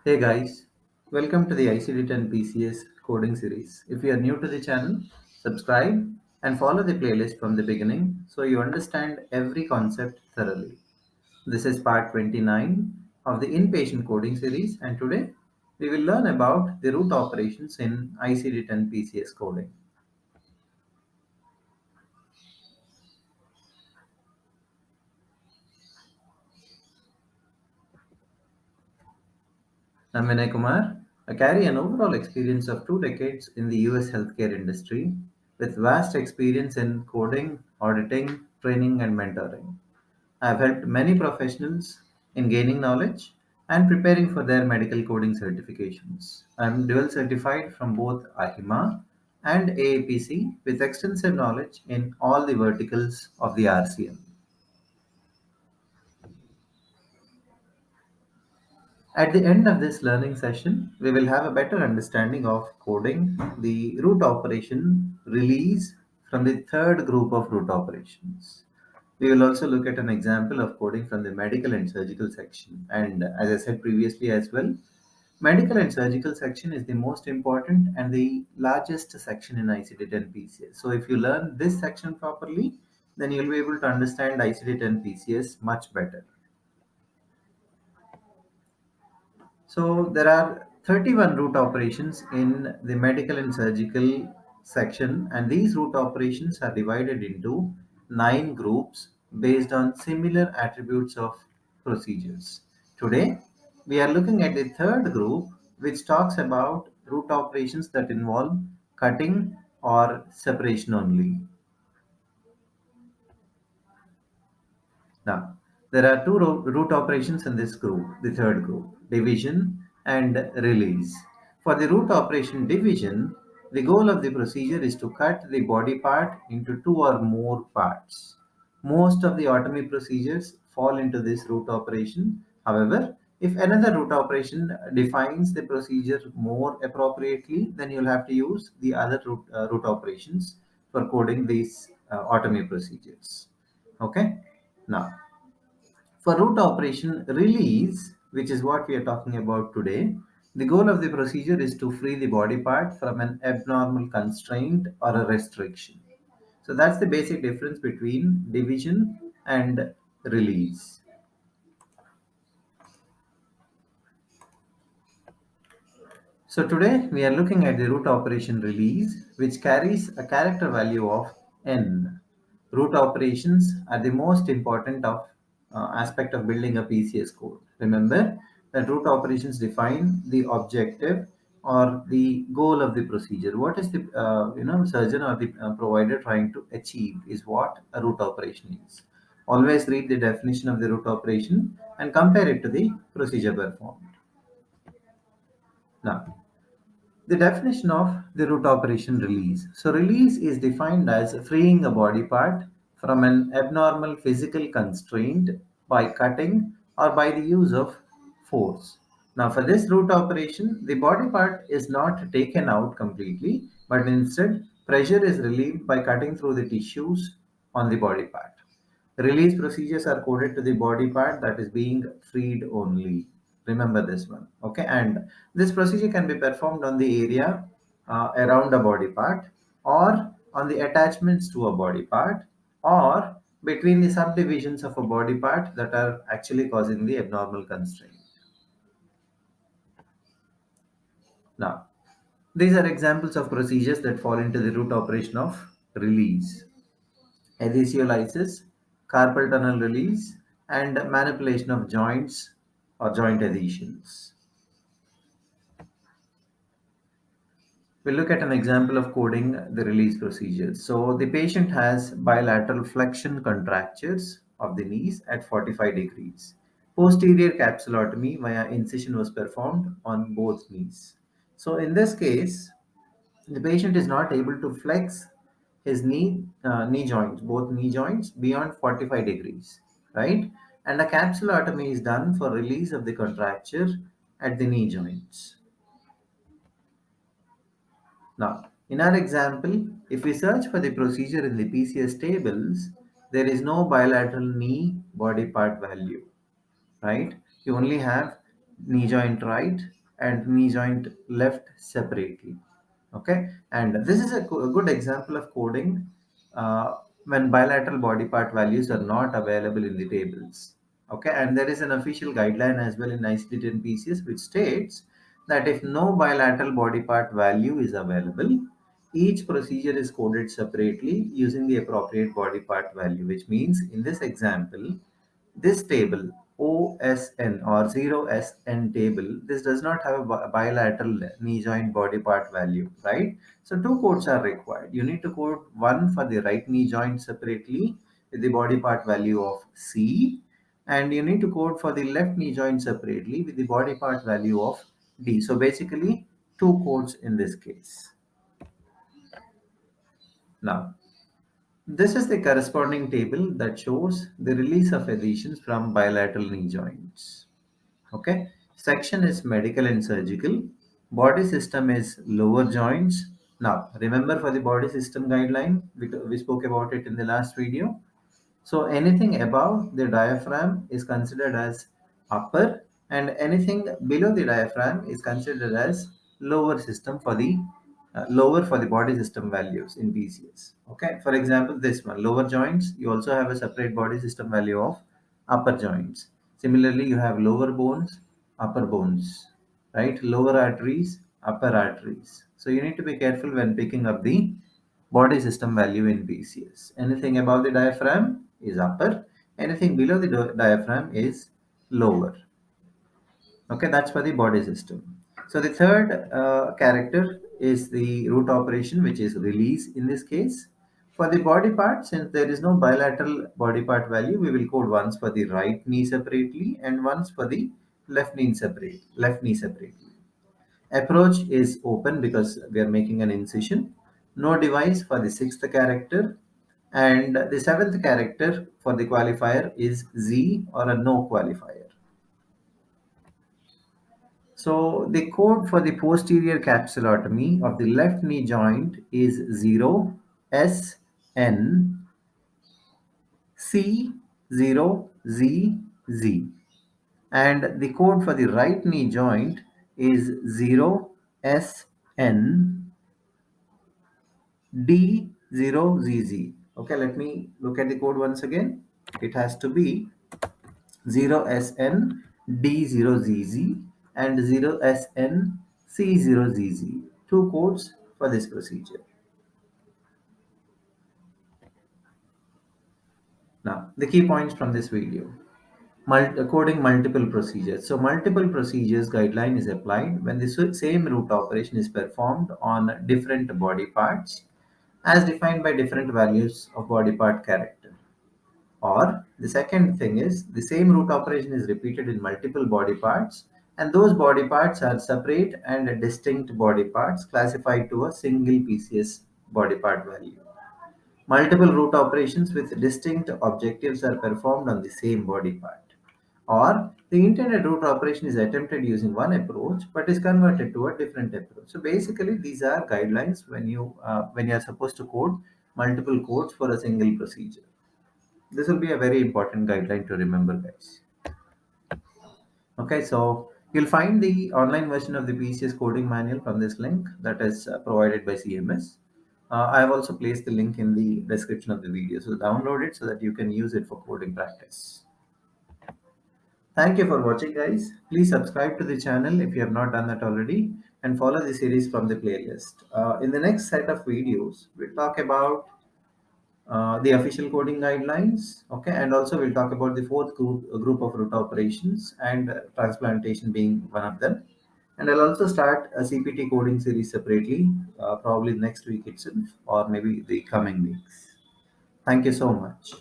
Hey guys, welcome to the ICD-10-PCS Coding Series. If you are new to the channel, subscribe and follow the playlist from the beginning so you understand every concept thoroughly. This is part 29 of the Inpatient Coding Series, and today we will learn about the root operations in ICD-10-PCS coding. I'm Vinay Kumar. I carry an overall experience of 2 decades in the US healthcare industry with vast experience in coding, auditing, training, and mentoring. I have helped many professionals in gaining knowledge and preparing for their medical coding certifications. I am dual certified from both AHIMA and AAPC with extensive knowledge in all the verticals of the RCM. At the end of this learning session, we will have a better understanding of coding, the root operation release from the third group of root operations. We will also look at an example of coding from the medical and surgical section. And as I said previously as well, medical and surgical section is the most important and the largest section in ICD-10 PCS. So if you learn this section properly, then you'll be able to understand ICD-10 PCS much better. So there are 31 root operations in the medical and surgical section, and these root operations are divided into 9 groups based on similar attributes of procedures. Today, we are looking at the third group, which talks about root operations that involve cutting or separation only. Now, there are two root operations in this group, the third group, division and release. For the root operation division, the goal of the procedure is to cut the body part into two or more parts. Most of the autonomy procedures fall into this root operation. However, if another root operation defines the procedure more appropriately, then you'll have to use the other root operations for coding these autonomy procedures. Okay. Now, for root operation release, which is what we are talking about today, the goal of the procedure is to free the body part from an abnormal constraint or a restriction. So that's the basic difference between division and release. So today we are looking at the root operation release, which carries a character value of n. Root operations are the most important aspect of building a PCS code. Remember that root operations define the objective or the goal of the procedure. What is the surgeon or the provider trying to achieve is what a root operation is. Always read the definition of the root operation and compare it to the procedure performed. Now, the definition of the root operation release. So, release is defined as freeing a body part from an abnormal physical constraint by cutting or by the use of force. Now, for this root operation, the body part is not taken out completely, but instead, pressure is relieved by cutting through the tissues on the body part. Release procedures are coded to the body part that is being freed only. Remember this one. Okay. And this procedure can be performed on the area around a body part or on the attachments to a body part or between the subdivisions of a body part that are actually causing the abnormal constraint. Now, these are examples of procedures that fall into the root operation of release. Adhesiolysis, carpal tunnel release, and manipulation of joints or joint adhesions. We'll look at an example of coding the release procedure. So the patient has bilateral flexion contractures of the knees at 45 degrees. Posterior capsulotomy via incision was performed on both knees. So in this case, the patient is not able to flex his knee joints, both knee joints, beyond 45 degrees, right? And a capsulotomy is done for release of the contracture at the knee joints. Now, in our example, if we search for the procedure in the PCS tables, there is no bilateral knee body part value, right? You only have knee joint right and knee joint left separately. Okay, and this is a good example of coding when bilateral body part values are not available in the tables. Okay, and there is an official guideline as well in ICD-10-PCS which states that if no bilateral body part value is available, each procedure is coded separately using the appropriate body part value, which means in this example, this table OSN or 0SN table, this does not have a bilateral knee joint body part value, right? So two codes are required. You need to code one for the right knee joint separately with the body part value of C, and you need to code for the left knee joint separately with the body part value of D. So basically two codes in this case. Now, this is the corresponding table that shows the release of adhesions from bilateral knee joints. Okay, section is medical and surgical. Body system is lower joints. Now, remember for the body system guideline, we spoke about it in the last video. So anything above the diaphragm is considered as upper, and anything below the diaphragm is considered as lower system for the lower for the body system values in PCS. Okay, for example, this one lower joints, you also have a separate body system value of upper joints. Similarly, you have lower bones, upper bones, right? Lower arteries, upper arteries. So you need to be careful when picking up the body system value in PCS. Anything above the diaphragm is upper, anything below the diaphragm is lower. Okay, that's for the body system. So the third character is the root operation, which is release in this case. For the body part, since there is no bilateral body part value, we will code once for the right knee separately and once for the left knee separately. Approach is open because we are making an incision. No device for the sixth character. And the seventh character for the qualifier is Z or a no qualifier. So the code for the posterior capsulotomy of the left knee joint is 0SN C0ZZ. And the code for the right knee joint is 0SN D0ZZ. Okay, let me look at the code once again. It has to be 0SN D0ZZ and 0SN C0ZZ. Two codes for this procedure. Now, the key points from this video. Coding multiple procedures. So multiple procedures guideline is applied when the same root operation is performed on different body parts as defined by different values of body part character. Or the second thing is the same root operation is repeated in multiple body parts, and those body parts are separate and distinct body parts classified to a single PCS body part value. Multiple root operations with distinct objectives are performed on the same body part. Or the intended root operation is attempted using one approach but is converted to a different approach. So basically, these are guidelines when you are supposed to code multiple codes for a single procedure. This will be a very important guideline to remember, guys. Okay, so you'll find the online version of the PCS coding manual from this link that is provided by CMS. I have also placed the link in the description of the video, so download it so that you can use it for coding practice. Thank you for watching, guys. Please subscribe to the channel if you have not done that already, and follow the series from the playlist. In the next set of videos, we'll talk about the official coding guidelines. Okay, and also we'll talk about the fourth group of root operations, and transplantation being one of them. And I'll also start a CPT coding series separately, probably next week itself, or maybe the coming weeks. Thank you so much.